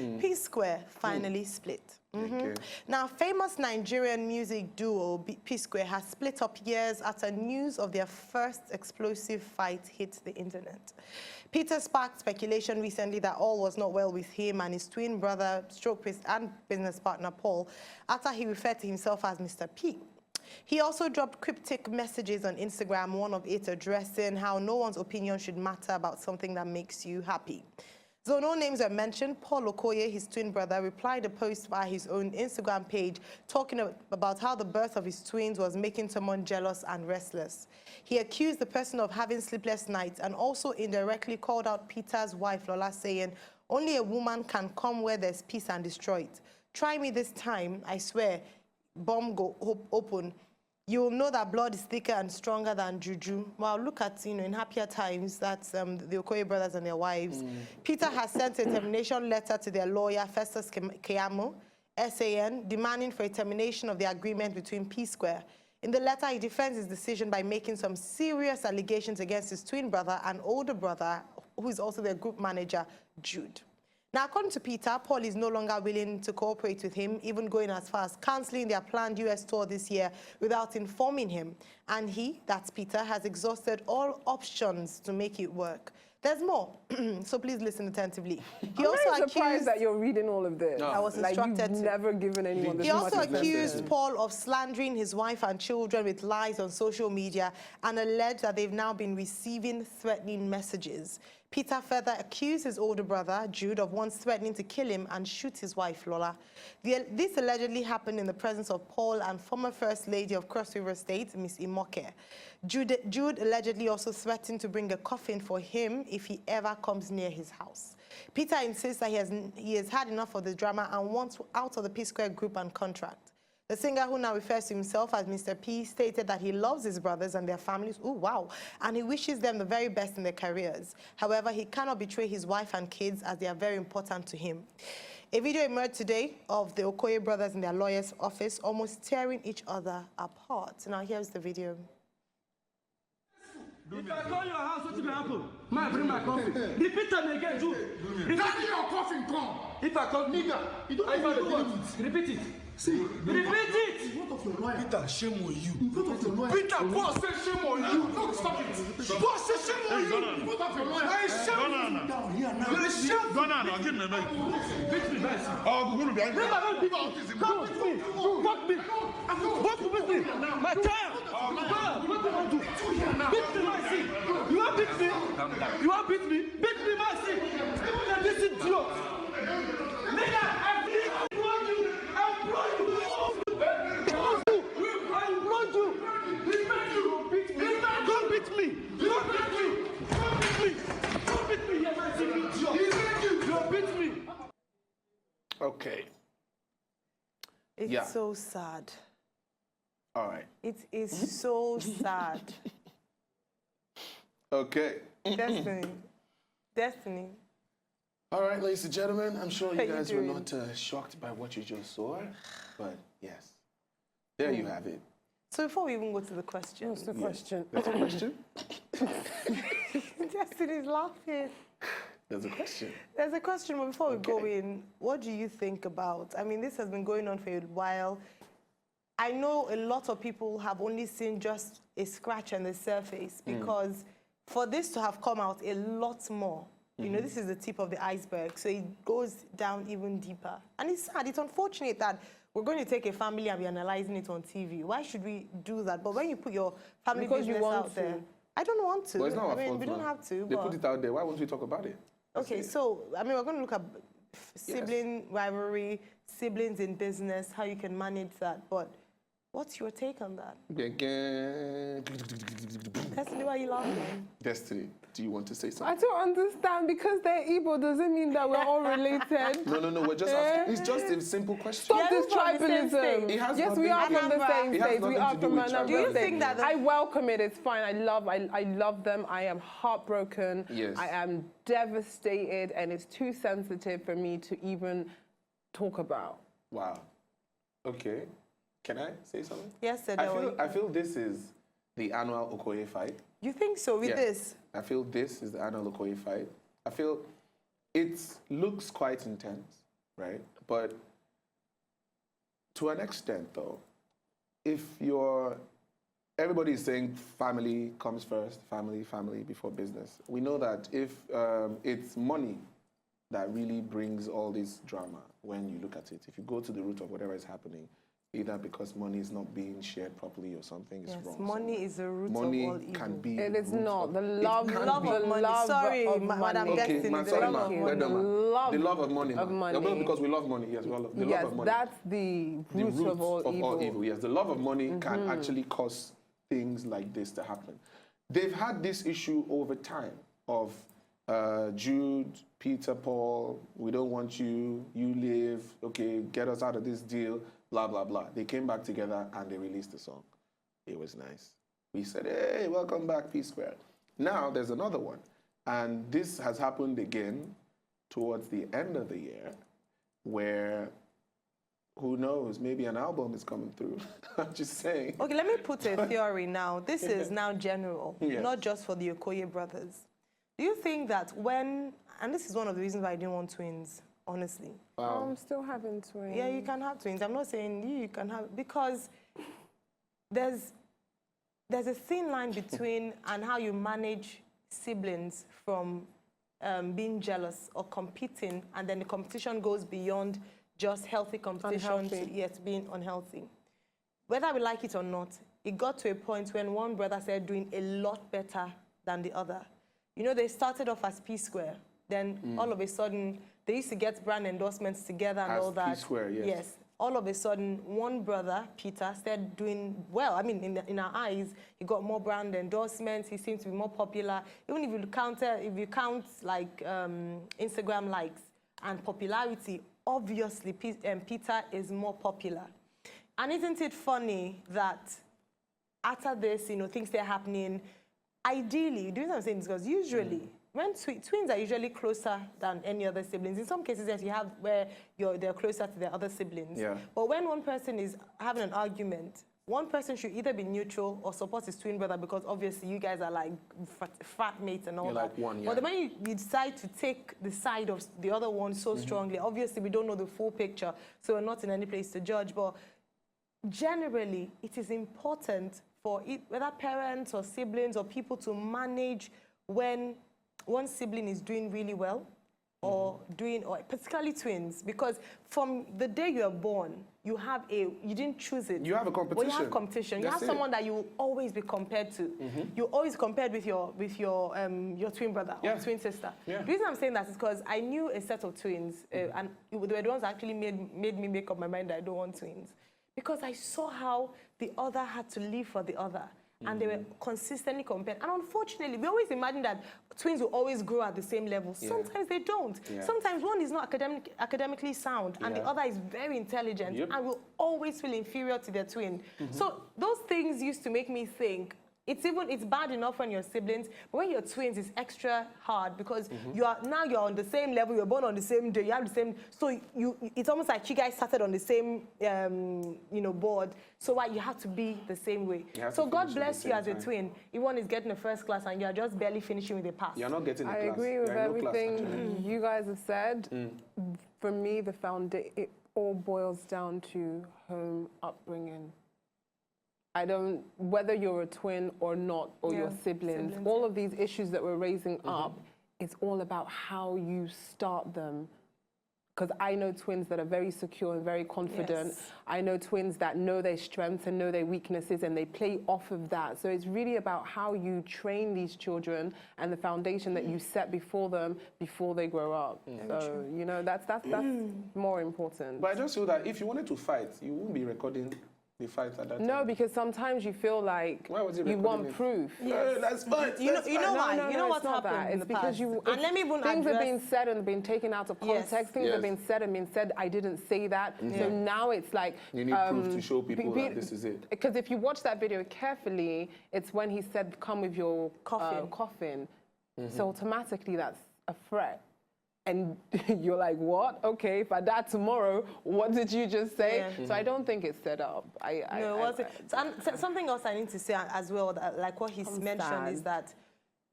PSquare finally split. Okay. Now, famous Nigerian music duo PSquare has split up years after news of their first explosive fight hit the internet. Peter sparked speculation recently that all was not well with him and his twin brother, and business partner Paul, after he referred to himself as Mr. P. He also dropped cryptic messages on Instagram, one of it addressing how no one's opinion should matter about something that makes you happy. Though no names are mentioned, Paul Okoye, his twin brother, replied a post via his own Instagram page talking about how the birth of his twins was making someone jealous and restless. He accused the person of having sleepless nights and also indirectly called out Peter's wife, Lola, saying, "Only a woman can come where there's peace and destroy it. Try me this time, I swear, bomb go open. You'll know that blood is thicker and stronger than juju." Well, look at, in happier times, that's the Okoye brothers and their wives. Peter has sent a termination letter to their lawyer, Festus Keyamo, SAN, demanding for a termination of the agreement between PSquare. In the letter, he defends his decision by making some serious allegations against his twin brother and older brother, who is also their group manager, Jude. Now, according to Peter, Paul is no longer willing to cooperate with him, even going as far as cancelling their planned US tour this year without informing him. And he, that's Peter, has exhausted all options to make it work. There's more, so please listen attentively. I'm also surprised that you're reading all of this. No. I was instructed you've never given anyone this. He also accused Paul of slandering his wife and children with lies on social media and alleged that they've now been receiving threatening messages. Peter further accused his older brother, Jude, of once threatening to kill him and shoot his wife, Lola. This allegedly happened in the presence of Paul and former First Lady of Cross River State, Miss Imoke. Jude allegedly also threatened to bring a coffin for him if he ever comes near his house. Peter insists that he has had enough of the drama and wants out of the PSquare group and contract. The singer, who now refers to himself as Mr. P, stated that he loves his brothers and their families, and he wishes them the very best in their careers. However, he cannot betray his wife and kids as they are very important to him. A video emerged today of the Okoye brothers in their lawyer's office almost tearing each other apart. Now, here's the video. If I call your house, what will happen? I bring my coffin. Repeat them again, too. Carry your coffin, come. If I call nigga, you don't repeat it. See, repeat it. In front of your lawyer. Peter, shame on you. In front of your lawyer. Peter, boss say shame on you. No, stop it. Boss say shame on you. In front of your lawyer. I shame. Down here now. You're a shame. Go now, give me a mic. Beat me, guys. Oh, we're going to be angry. Come beat me. Fuck me. Fuck beat me. My time. What do you want to do? Beat me, my seat. You want beat me? You want beat me? Beat me, my seat. This is idiot. Nigga, I implore you. I implore you. Don't beat me! Don't beat me! Don't beat me! Don't beat me! Yes, I see you! Don't beat me! Okay. It's so sad. All right. It is so sad. Okay. Destiny. Destiny. All right, ladies and gentlemen, I'm sure you guys were doing? not shocked by what you just saw, but yes, there you have it. So before we even go to the question. What's the question? There's a question? Destiny's laughing. There's a question. There's a question, but before we go in, what do you think about? I mean, this has been going on for a while. I know a lot of people have only seen just a scratch on the surface because for this to have come out a lot more, you know, this is the tip of the iceberg, so it goes down even deeper. And it's sad, it's unfortunate that we're going to take a family and be analyzing it on TV. Why should we do that? But when you put your family business out there, I don't want to. Well, it's not our fault, we don't have to. They put it out there. Why won't we talk about it? Okay, so, I mean, we're going to look at sibling rivalry, siblings in business, how you can manage that. But what's your take on that? Destiny, why are you laughing? Destiny, do you want to say something? I don't understand. Because they're Igbo doesn't mean that we're all related. No, we're just asking. It's just a simple question. Stop this tribalism. Yes, we are from the same state. We are from another state. Do you think that I welcome it. It's fine. I love them. I am heartbroken. Yes. I am devastated, and it's too sensitive for me to even talk about. Wow. Okay. Can I say something? Yes, sir. I feel this is the annual Okoye fight. You think so with this? I feel this is the annual Okoye fight. I feel it looks quite intense. right? But to an extent, though, if everybody is saying family comes first, family before business. We know that if it's money that really brings all this drama when you look at it, if you go to the root of whatever is happening, either because money is not being shared properly or something is wrong. Money is the root money of all evil. can be It is root not. of- The it love, can love be. of money. Sorry, Madam Okay, Destiny, man, the sorry, love man. of Well money. done, man. Love The love of money, of man. money. Yeah, because we love money. Yes, the love Yes, of money. that's the root of all evil. Yes, the love of money can actually cause things like this to happen. They've had this issue over time of Jude, Peter, Paul, we don't want you, you live, okay, get us out of this deal, blah, blah, blah. They came back together and they released the song. It was nice. We said, hey, welcome back, PSquare. Now there's another one. And this has happened again towards the end of the year where, who knows, maybe an album is coming through. I'm just saying. Okay, let me put a theory now. This is now general, Yes. not just for the Okoye brothers. Do you think that when, and this is one of the reasons why I didn't want twins, honestly. I'm still having twins. Yeah, you can have twins. I'm not saying you can have, because there's a thin line between and how you manage siblings from being jealous or competing, and then the competition goes beyond just healthy competition to yet being unhealthy. Whether we like it or not, it got to a point when one brother started doing a lot better than the other. You know, they started off as PSquare. Then all of a sudden, they used to get brand endorsements together and As all that. PSquare, yes. Yes. All of a sudden, one brother, Peter, started doing well. I mean, in our eyes, he got more brand endorsements. He seemed to be more popular. Even if you count like Instagram likes and popularity, obviously Peter is more popular. And isn't it funny that after this, you know, things start happening? Ideally, the reason I'm saying this because usually, when twins are usually closer than any other siblings. In some cases, yes, you have where they're closer to their other siblings. Yeah. But when one person is having an argument, one person should either be neutral or support his twin brother, because obviously you guys are like frat mates and all You're that. like one, yeah. But the moment you decide to take the side of the other one so strongly, obviously we don't know the full picture, so we're not in any place to judge. But generally, it is important for whether parents or siblings or people to manage when one sibling is doing really well or particularly twins, because from the day you are born, you didn't choose it. You have a competition. Well, you have competition. That's you have someone that you will always be compared to. You're always compared with your twin brother or twin sister. Yeah. The reason I'm saying that is because I knew a set of twins, and they were the ones that actually made me make up my mind that I don't want twins. Because I saw how the other had to live for the other. And they were consistently compared. And unfortunately, we always imagine that twins will always grow at the same level. Yeah. Sometimes they don't. Yeah. Sometimes one is not academically sound, and the other is very intelligent, and will always feel inferior to their twin. So those things used to make me think, it's bad enough when you're siblings, but when you're twins, it's extra hard because you're on the same level, you're born on the same day, you have the same, so it's almost like you guys started on the same board, so you have to be the same way. So God bless you as a twin. If one is getting a first class and you're just barely finishing with a pass. You're not getting a I class. agree with You're in no class, everything actually. you guys have said. For me, it all boils down to home upbringing. Whether you're a twin or not, or your siblings, all of these issues that we're raising up, it's all about how you start them. Because I know twins that are very secure and very confident. Yes. I know twins that know their strengths and know their weaknesses, and they play off of that. So it's really about how you train these children and the foundation that you set before them before they grow up. So, you know, that's more important. But I just feel that if you wanted to fight, you wouldn't be recording the fight at that time. No, because sometimes you feel like Why was he you want recording it? proof. Let's fight. You know why? No, You know it's what's not happened that. in It's the because past? And let me even things are address- being said and been taken out of context. Yes. Things have been said and been said. I didn't say that. So now it's like You need proof to show people that this is it. Because if you watch that video carefully, it's when he said, "Come with your coffin." So automatically that's a threat. And you're like, what? Okay, if I die tomorrow, what did you just say? Yeah. So I don't think it's set up. No, it wasn't. Something else I need to say as well, like what he's mentioned, is that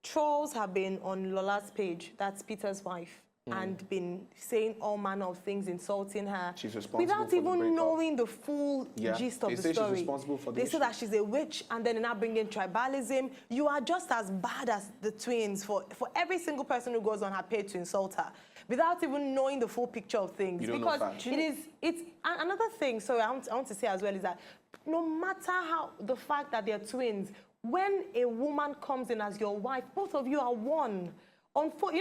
trolls have been on Lola's page, that's Peter's wife, and been saying all manner of things, insulting her. She's responsible without for the even breakup. knowing the full Yeah, gist of they the say story. she's responsible for the They say issue. that she's a witch, and then they now bring in tribalism. You are just as bad as the twins for every single person who goes on her page to insult her, without even knowing the full picture of things. You don't know because facts. it's another thing. So I want to say as well is that no matter how the fact that they're twins, when a woman comes in as your wife, both of you are one.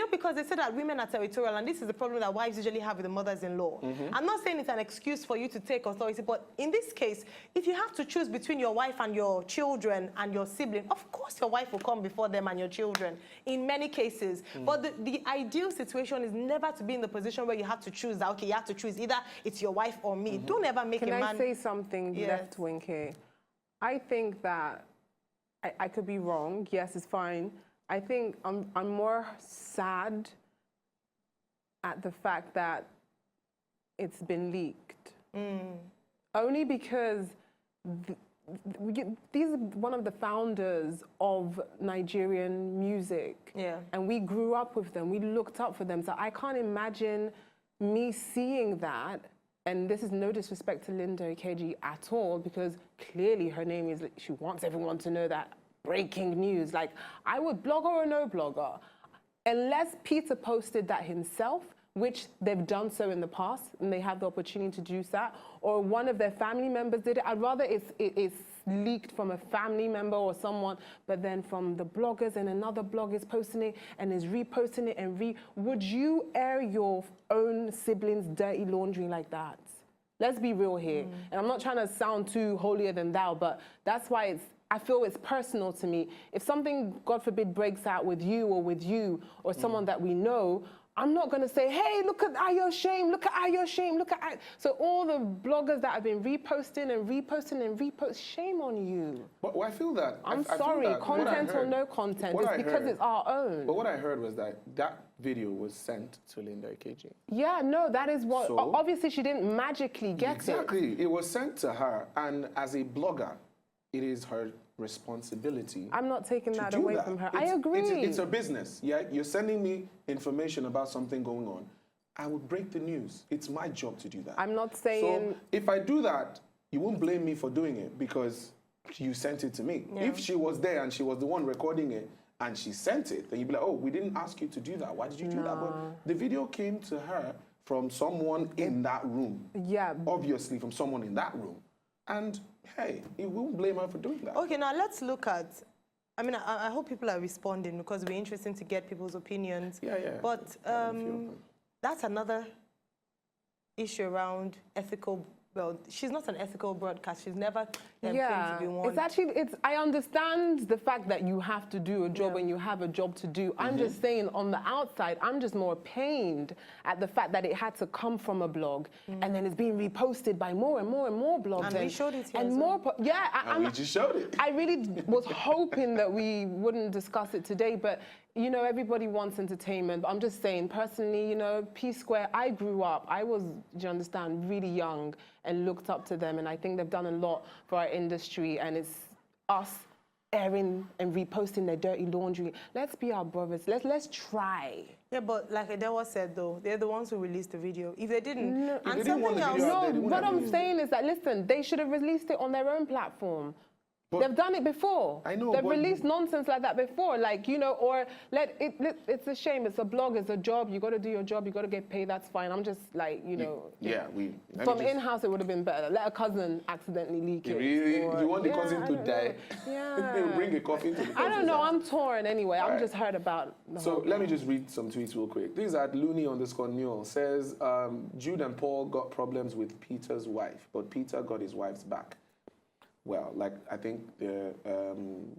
Because they say that women are territorial, and this is the problem that wives usually have with the mothers-in-law. I'm not saying it's an excuse for you to take authority, but in this case, if you have to choose between your wife and your children and your sibling, of course your wife will come before them and your children, in many cases. But the ideal situation is never to be in the position where you have to choose that, okay, you have to choose either it's your wife or me. Don't ever make a man... Can I say something Yes. left-wing here? I think that, I could be wrong, yes, it's fine. I think I'm more sad at the fact that it's been leaked. Only because these are one of the founders of Nigerian music. Yeah. And we grew up with them, we looked up for them. So I can't imagine me seeing that, and this is no disrespect to Linda Ikeji at all, because clearly her name is, she wants everyone to know that breaking news. Like, I would, blogger or no blogger, unless Peter posted that himself, which they've done so in the past, and they have the opportunity to do that, or one of their family members did it, I'd rather it's leaked from a family member or someone, but then from the bloggers, and another blog is posting it and is reposting it and would you air your own siblings' dirty laundry like that? Let's be real here. And I'm not trying to sound too holier than thou, but that's why I feel it's personal to me. If something, God forbid, breaks out with you or someone that we know, I'm not going to say, hey, look at Ayo's shame, look at Ayo's shame, look at Ayo. So all the bloggers that have been reposting, shame on you. But I feel that... I'm I feel sorry, that what I content or heard- no content, what it's I because heard- it's our own. But what I heard was that video was sent to Linda Ikeji. Yeah, no, that is what, So- obviously she didn't magically get it. Exactly. It was sent to her, and as a blogger, it is her responsibility. I'm not taking to that do away that. from her. It's- I agree. It's a business. Yeah, you're sending me information about something going on. I would break the news. It's my job to do that. I'm not saying... So if I do that, you won't blame me for doing it because you sent it to me. Yeah. If she was there and she was the one recording it and she sent it, then you'd be like, oh, we didn't ask you to do that. Why did you do that? But the video came to her from someone in that room. Yeah. Obviously from someone in that room. And hey, you won't blame her for doing that. Okay, now let's look at... I mean, I hope people are responding because it'll be interesting to get people's opinions. Yeah, yeah. But that's another issue around ethical... Well, she's not an ethical broadcast. She's never claimed to be one. It's actually, I understand the fact that you have to do a job and you have a job to do. I'm just saying on the outside, I'm just more pained at the fact that it had to come from a blog and then it's being reposted by more and more and more blogs. And we showed it here and as more, well. And we just showed it. I really was hoping that we wouldn't discuss it today, but you know, everybody wants entertainment. But I'm just saying, personally, you know, PSquare, I grew up, I was, do you understand, really young and looked up to them. And I think they've done a lot for our industry. And it's us airing and reposting their dirty laundry. Let's be our brothers. Let's try. Yeah, but like Adewa said, though, they're the ones who released the video. If they didn't, No. and If they didn't want something the else... video out there, they No, wouldn't what have I'm used saying is that, listen, they should have released it on their own platform. But- They've done it before. I know, They've but- released nonsense like that before, like, you know, or it's a shame. It's a blog, it's a job. You got to do your job. You got to get paid. That's fine. I'm just like, you know. Yeah, From in-house, it would have been better. Let a cousin accidentally leak it. Really? or- You want the Yeah, cousin I to don't die? know. Yeah. Bring a coffin to the I don't know. person's I'm torn anyway. All I'm right. just heard about the So whole let me just read some tweets real quick. This is at Looney_Newell. Says, Jude and Paul got problems with Peter's wife, but Peter got his wife's back. Well, like, I think with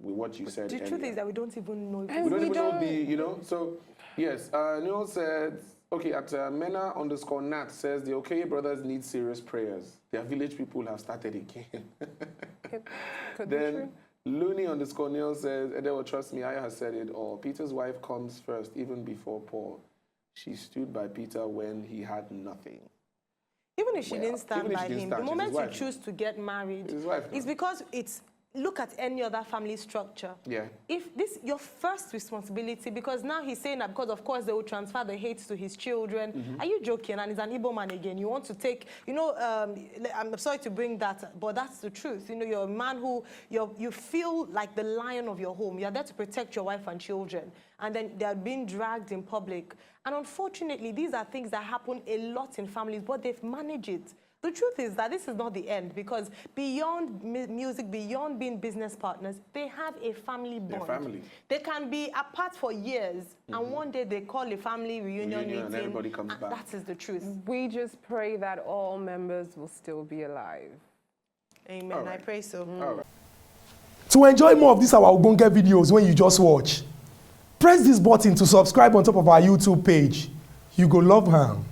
what you said The earlier. truth is that we don't even know. And we don't we even know don't- the, you know, so, yes, Newell said, okay, at Mena_Nat says, the OK brothers need serious prayers. Their village people have started again. Could be true. Then Looney_Newell says, Edewa, trust me, Aya has said it all. Peter's wife comes first, even before Paul. She stood by Peter when he had nothing. Even if she Well, didn't stand even if by she didn't him, stand, the she's moment his you wife. choose to get married, She's his wife it's now. because it's look at any other family structure. Yeah. If this your first responsibility, because now he's saying that because of course they will transfer the hate to his children. Are you joking? And he's an Igbo man again. You want to take, you know, I'm sorry to bring that, but that's the truth. You know, you're a man who you feel like the lion of your home. You're there to protect your wife and children, and then they're being dragged in public. And unfortunately, these are things that happen a lot in families, but they've managed it. The truth is that this is not the end, because beyond music, beyond being business partners, they have a family bond. They're family. They can be apart for years, and one day they call a family reunion meeting, and everybody comes back. That is the truth. We just pray that all members will still be alive. Amen. All right. I pray so. All right. To enjoy more of these our Ogbonge videos when you just watch, press this button to subscribe on top of our YouTube page. You go love am.